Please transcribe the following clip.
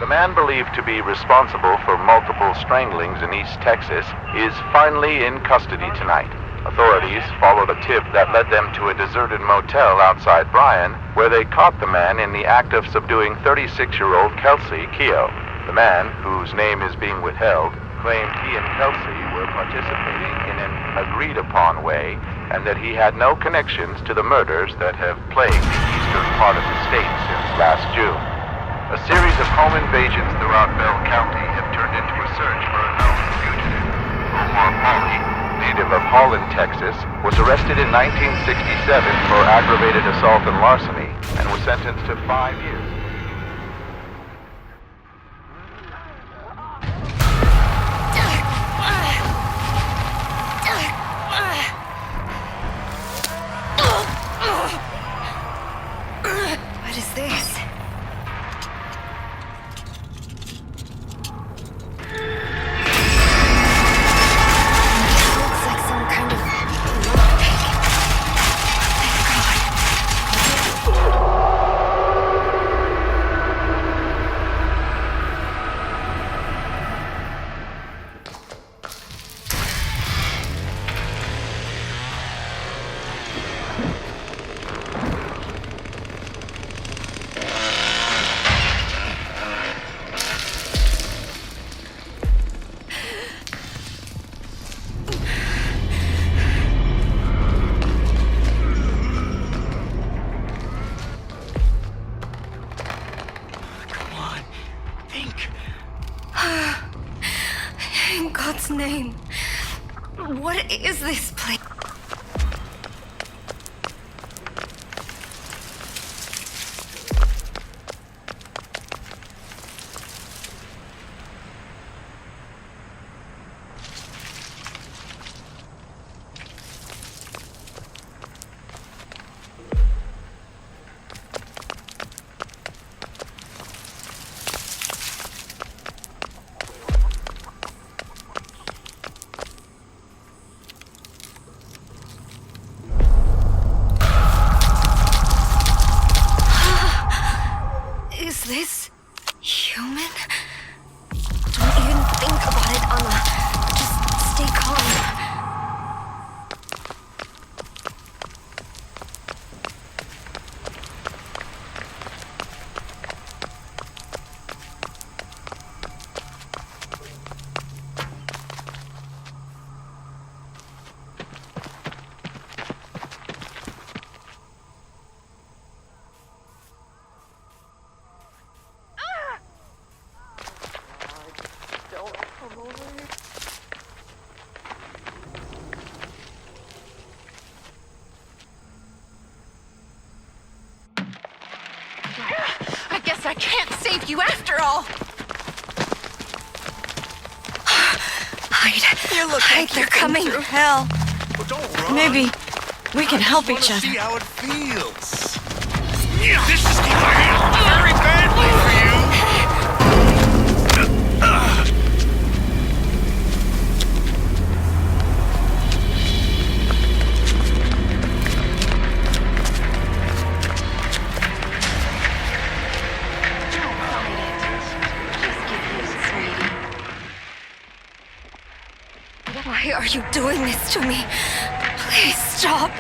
The man believed to be responsible for multiple stranglings in East Texas is finally in custody tonight. Authorities followed a tip that led them to a deserted motel outside Bryan, where they caught the man in the act of subduing 36-year-old Kelsey Keogh. The man, whose name is being withheld, claimed he and Kelsey were participating in an agreed-upon way and that he had no connections to the murders that have plagued the eastern part of the state since last June. A series of home invasions throughout Bell County have turned into a search for a known fugitive. Omar Pauly, native of Holland, Texas, was arrested in 1967 for aggravated assault and larceny and was sentenced to 5 years. What is this? Looks like some kind of lockpick. Thank God. In God's name, what is this place? Is this human? Don't even think about it, Anna. Just stay calm. I guess I can't save you after all. Hide. You look Hide, like they're you've been coming. through hell. Well, don't run. Maybe we can help each I other. see how it feels. This is going very badly for you. Why are you doing this to me? Please stop.